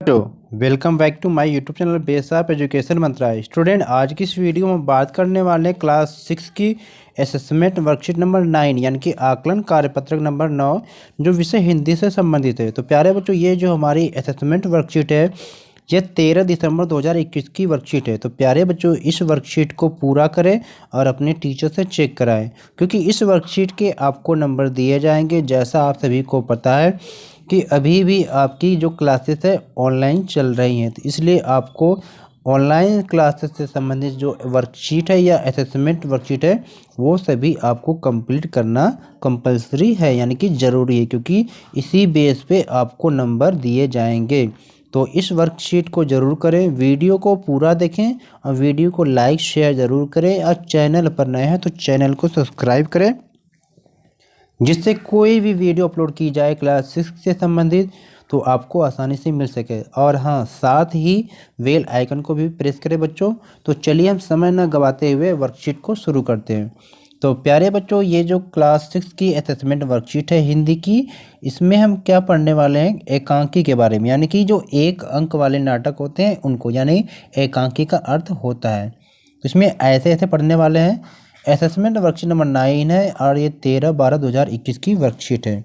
Welcome back to my YouTube channel base of education मंत्रालय। Student, आज की इस वीडियो में बात करने वाले हैं क्लास 6 की असेसमेंट वर्कशीट नंबर 9 यानी कि आकलन कार्यपत्रक नंबर 9 जो विषय हिंदी से संबंधित है। तो प्यारे बच्चों, ये जो हमारी असेसमेंट वर्कशीट है ये 13 दिसंबर 2021 की वर्कशीट है। तो प्यारे बच्चों, इस वर्कशीट को पूरा करें और अपने टीचर से चेक कराएं, क्योंकि इस वर्कशीट के आपको नंबर दिए जाएंगे। जैसा आप सभी को पता है कि अभी भी आपकी जो क्लासेस है ऑनलाइन चल रही हैं, तो इसलिए आपको ऑनलाइन क्लासेस से संबंधित जो वर्कशीट है या असेसमेंट वर्कशीट है वो सभी आपको कंप्लीट करना कंपलसरी है, यानी कि ज़रूरी है, क्योंकि इसी बेस पे आपको नंबर दिए जाएंगे। तो इस वर्कशीट को ज़रूर करें, वीडियो को पूरा देखें और वीडियो को लाइक शेयर ज़रूर करें। और चैनल पर नए हैं तो चैनल को सब्सक्राइब करें, जिससे कोई भी वीडियो अपलोड की जाए क्लास 6 से संबंधित तो आपको आसानी से मिल सके। और हाँ, साथ ही बेल आइकन को भी प्रेस करें बच्चों। तो चलिए हम समय न गवाते हुए वर्कशीट को शुरू करते हैं। तो प्यारे बच्चों, ये जो क्लास 6 की असेसमेंट वर्कशीट है हिंदी की, इसमें हम क्या पढ़ने वाले हैं, एकांकी के बारे में, यानी कि जो एक अंक वाले नाटक होते हैं उनको, यानी एकांकी का अर्थ होता है। तो इसमें ऐसे ऐसे पढ़ने वाले हैं। असेसमेंट वर्कशीट नंबर 9 है और ये 13/12/2021 की वर्कशीट है।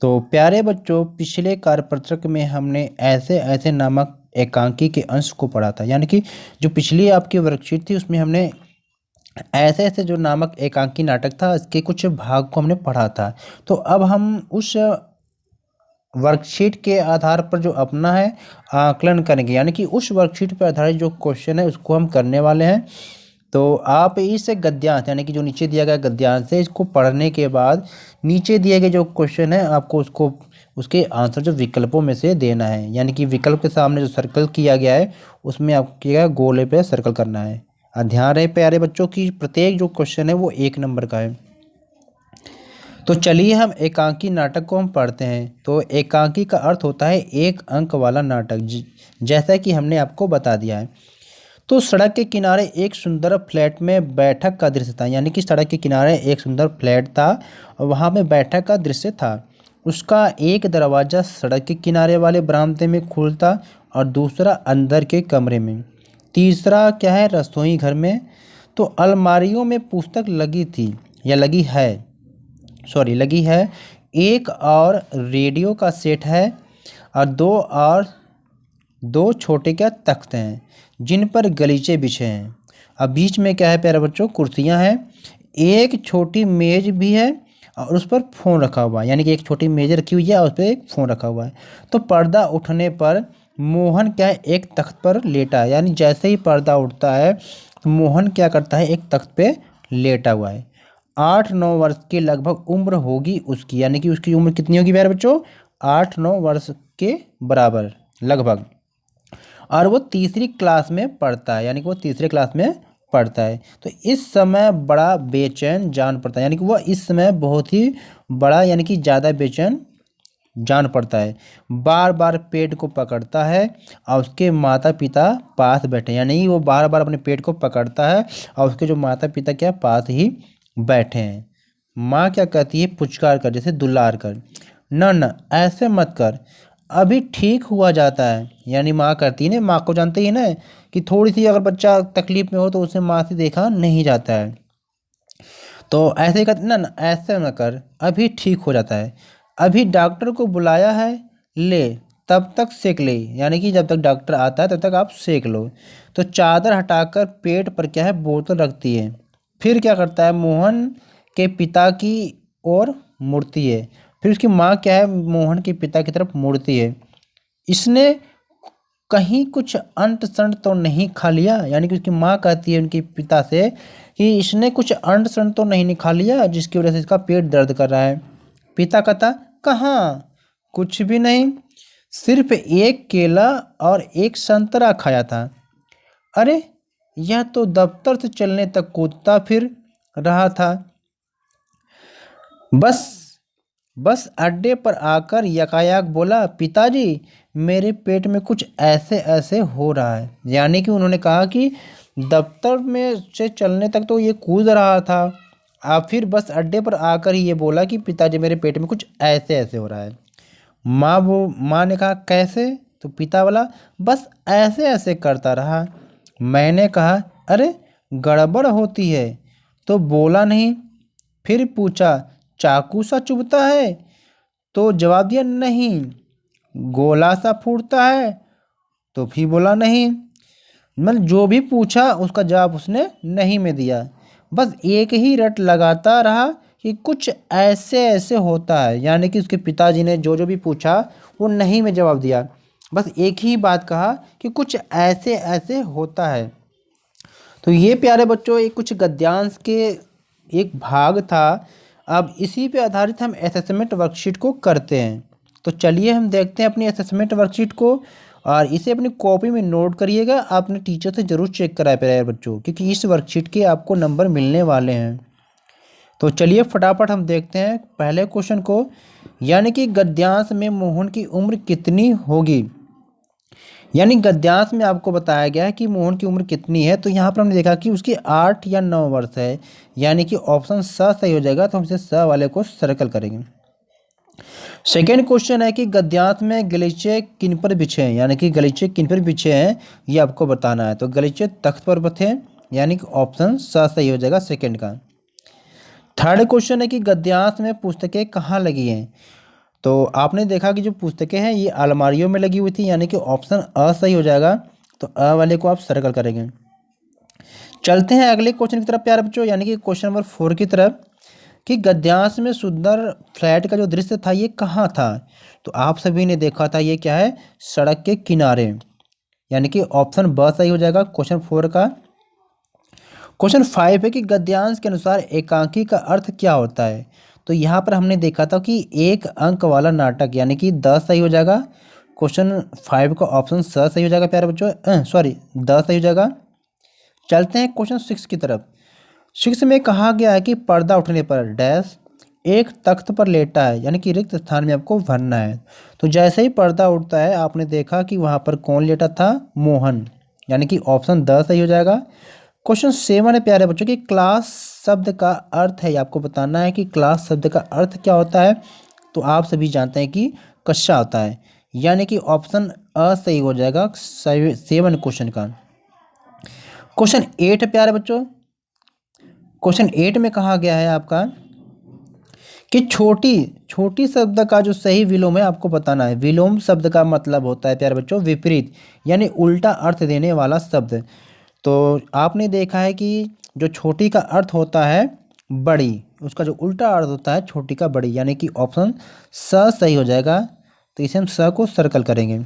तो प्यारे बच्चों, पिछले कार्यपत्रक में हमने ऐसे ऐसे नामक एकांकी के अंश को पढ़ा था, यानी कि जो पिछली आपकी वर्कशीट थी उसमें हमने ऐसे ऐसे जो नामक एकांकी नाटक था इसके कुछ भाग को हमने पढ़ा था। तो अब हम उस वर्कशीट के आधार पर जो अपना है आकलन करेंगे, यानी कि उस वर्कशीट पर आधारित जो क्वेश्चन है उसको हम करने वाले हैं। तो आप इस गद्यांश, यानी कि जो नीचे दिया गया गद्यांश है, इसको पढ़ने के बाद नीचे दिए गए जो क्वेश्चन है आपको उसको उसके आंसर जो विकल्पों में से देना है, यानी कि विकल्प के सामने जो सर्कल किया गया है उसमें आपको किया गोले पे सर्कल करना है। और ध्यान रहे प्यारे बच्चों की प्रत्येक जो क्वेश्चन है वो 1 नंबर का है। तो चलिए हम एकांकी नाटक को हम पढ़ते हैं। तो एकांकी का अर्थ होता है एक अंक वाला नाटक, जैसा कि हमने आपको बता दिया है। तो सड़क के किनारे एक सुंदर फ्लैट में बैठक का दृश्य था, यानी कि सड़क के किनारे एक सुंदर फ्लैट था और वहाँ में बैठक का दृश्य था। उसका एक दरवाज़ा सड़क के किनारे वाले बरामदे में खुलता और दूसरा अंदर के कमरे में, तीसरा क्या है, रसोई घर में। तो अलमारियों में पुस्तक लगी थी या लगी है। एक और रेडियो का सेट है और दो छोटे क्या तख्त हैं जिन पर गलीचे बिछे हैं। अब बीच में क्या है प्यारे बच्चों, कुर्सियां हैं। एक छोटी मेज भी है और उस पर फ़ोन रखा हुआ है, यानी कि एक छोटी मेज रखी हुई है और उस पर एक फ़ोन रखा हुआ है। तो पर्दा उठने पर मोहन क्या है, एक तख्त पर लेटा है, यानी जैसे ही पर्दा उठता है तो मोहन क्या करता है, एक तख्त पे लेटा हुआ है। 8-9 वर्ष की लगभग उम्र होगी उसकी, यानी कि उसकी उम्र कितनी होगी प्यारे बच्चों, 8-9 वर्ष के बराबर लगभग। और वो तीसरी क्लास में पढ़ता है, यानी कि वो तीसरे क्लास में पढ़ता है। तो इस समय बड़ा बेचैन जान पड़ता है, यानी कि वह इस समय बहुत ही बड़ा यानी कि ज़्यादा बेचैन जान पड़ता है। बार बार पेट को पकड़ता है और उसके माता पिता पास बैठे, यानी वो बार बार अपने पेट को पकड़ता है और उसके जो माता पिता क्या पास ही बैठे हैं। माँ क्या कहती है, पुचकार कर, जैसे दुलार कर, न ऐसे मत कर, अभी ठीक हुआ जाता है। यानी माँ करती है ना, माँ को जानते ही ना कि थोड़ी सी अगर बच्चा तकलीफ में हो तो उसे माँ से देखा नहीं जाता है। तो ऐसे ही कहते ना ऐसे न कर, अभी ठीक हो जाता है। अभी डॉक्टर को बुलाया है, ले तब तक सेक ले, यानी कि जब तक डॉक्टर आता है तब तक आप सेक लो। तो चादर हटाकर पेट पर क्या है, बोतल रखती है। फिर क्या करता है, मोहन के पिता की ओर मुड़ती है। फिर उसकी माँ क्या है, मोहन के पिता की तरफ मुड़ती है। इसने कहीं कुछ अंट संट तो नहीं खा लिया, यानी कि उसकी माँ कहती है उनके पिता से कि इसने कुछ अंट संट तो नहीं खा लिया जिसकी वजह से इसका पेट दर्द कर रहा है। पिता कहता, कहाँ, कुछ भी नहीं, सिर्फ एक केला और एक संतरा खाया था। अरे, यह तो दफ्तर से चलने तक कूदता फिर रहा था। बस अड्डे पर आकर यकायक बोला, पिताजी मेरे पेट में कुछ ऐसे ऐसे हो रहा है। यानी कि उन्होंने कहा कि दफ्तर में से चलने तक तो ये कूद रहा था, आप फिर बस अड्डे पर आकर ही ये बोला कि पिताजी मेरे पेट में कुछ ऐसे ऐसे हो रहा है। माँ ने कहा कैसे, तो पिता वाला बस ऐसे ऐसे करता रहा। मैंने कहा, अरे गड़बड़ होती है, तो बोला नहीं। फिर पूछा, चाकू सा चुभता है? तो जवाब दिया, नहीं। गोला सा फूटता है? तो भी बोला नहीं। मतलब जो भी पूछा उसका जवाब उसने नहीं में दिया। बस एक ही रट लगाता रहा कि कुछ ऐसे ऐसे होता है, यानी कि उसके पिताजी ने जो जो भी पूछा वो नहीं में जवाब दिया। बस एक ही बात कहा कि कुछ ऐसे ऐसे होता है। तो ये प्यारे बच्चों एक कुछ गद्यांश के एक भाग था। अब इसी पे आधारित हम असेसमेंट वर्कशीट को करते हैं। तो चलिए हम देखते हैं अपनी असेसमेंट वर्कशीट को, और इसे अपनी कॉपी में नोट करिएगा। आपने टीचर से ज़रूर चेक कराया प्यारे बच्चों, क्योंकि इस वर्कशीट के आपको नंबर मिलने वाले हैं। तो चलिए फटाफट हम देखते हैं पहले क्वेश्चन को, यानी कि गद्यांश में मोहन की उम्र कितनी होगी। यानी गद्यांश में आपको बताया गया है कि मोहन की उम्र कितनी है। तो यहाँ पर हमने देखा कि उसकी 8 या 9 वर्ष है, यानी कि ऑप्शन स सही हो जाएगा। तो हम इसे स वाले को सर्कल करेंगे। सेकेंड क्वेश्चन है कि गद्यांश में गलीचे किन पर बिछे हैं, यानी कि गलीचे किन पर बिछे हैं ये आपको बताना है। तो गलीचे तख्त पर बिछे हैं, यानी कि ऑप्शन स सही हो जाएगा सेकेंड का। थर्ड क्वेश्चन है कि गद्यांश में पुस्तकें कहाँ लगी हैं। तो आपने देखा कि जो पुस्तकें हैं ये अलमारियों में लगी हुई थी, यानी कि ऑप्शन अ सही हो जाएगा। तो अ वाले को आप सर्कल करेंगे। चलते हैं अगले क्वेश्चन की तरफ प्यारे बच्चों, यानी कि क्वेश्चन नंबर 4 की तरफ, कि गद्यांश में सुंदर फ्लैट का जो दृश्य था ये कहाँ था। तो आप सभी ने देखा था, ये क्या है, सड़क के किनारे, यानी कि ऑप्शन ब सही हो जाएगा क्वेश्चन 4 का। क्वेश्चन 5 है कि गद्यांश के अनुसार एकांकी का अर्थ क्या होता है। तो यहाँ पर हमने देखा था कि एक अंक वाला नाटक, यानी कि 10 सही हो जाएगा। क्वेश्चन 5 का ऑप्शन स सही हो जाएगा प्यारे बच्चों, सॉरी 10 सही हो जाएगा। चलते हैं क्वेश्चन 6 की तरफ। 6 में कहा गया है कि पर्दा उठने पर डैश एक तख्त पर लेटा है, यानी कि रिक्त स्थान में आपको भरना है। तो जैसे ही पर्दा उठता है आपने देखा कि वहाँ पर कौन लेटा था, मोहन, यानी कि ऑप्शन द सही हो जाएगा। क्वेश्चन 7 है प्यारे बच्चों की, क्लास शब्द का अर्थ है, आपको बताना है कि क्लास शब्द का अर्थ क्या होता है। तो आप सभी जानते हैं कि कक्षा होता है, यानी कि ऑप्शन अ सही हो जाएगा 7 क्वेश्चन का। क्वेश्चन 8 है प्यारे बच्चों। क्वेश्चन 8 में कहा गया है आपका कि छोटी छोटी शब्द का जो सही विलोम है आपको बताना है। विलोम शब्द का मतलब होता है प्यारे बच्चों विपरीत, यानी उल्टा अर्थ देने वाला शब्द। तो आपने देखा है कि जो छोटी का अर्थ होता है बड़ी, उसका जो उल्टा अर्थ होता है छोटी का बड़ी, यानी कि ऑप्शन स सही हो जाएगा। तो इसे हम स को सर्कल करेंगे।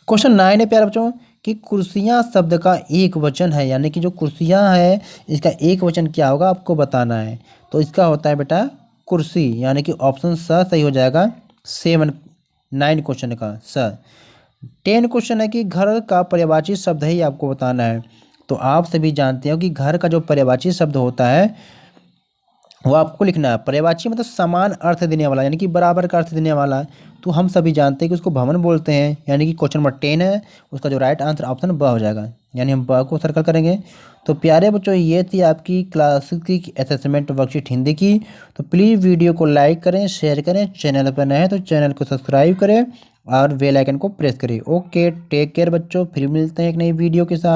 क्वेश्चन 9 है प्यारे बच्चों कि कुर्सियाँ शब्द का एक वचन है, यानी कि जो कुर्सियाँ है इसका एक वचन क्या होगा आपको बताना है। तो इसका होता है बेटा कुर्सी, यानी कि ऑप्शन स सही हो जाएगा 9 क्वेश्चन का स। 10 क्वेश्चन है कि घर का पर्यायवाची शब्द है, ये आपको बताना है। तो आप सभी जानते हो कि घर का जो पर्यायवाची शब्द होता है वो आपको लिखना है। पर्यायवाची मतलब समान अर्थ देने वाला, यानी कि बराबर का अर्थ देने वाला। तो हम सभी जानते हैं कि उसको भवन बोलते हैं, यानी कि क्वेश्चन नंबर 10 है, उसका जो राइट आंसर ऑप्शन ब हो जाएगा, यानी हम ब को सर्कल करेंगे। तो प्यारे बच्चों ये थी आपकी क्लास की असेसमेंट वर्कशीट हिंदी की। तो प्लीज़ वीडियो को लाइक करें, शेयर करें, चैनल पर नए हैं तो चैनल को सब्सक्राइब करें और बेल आइकन को प्रेस करें। ओके, टेक केयर बच्चों, फिर मिलते हैं एक नई वीडियो के साथ।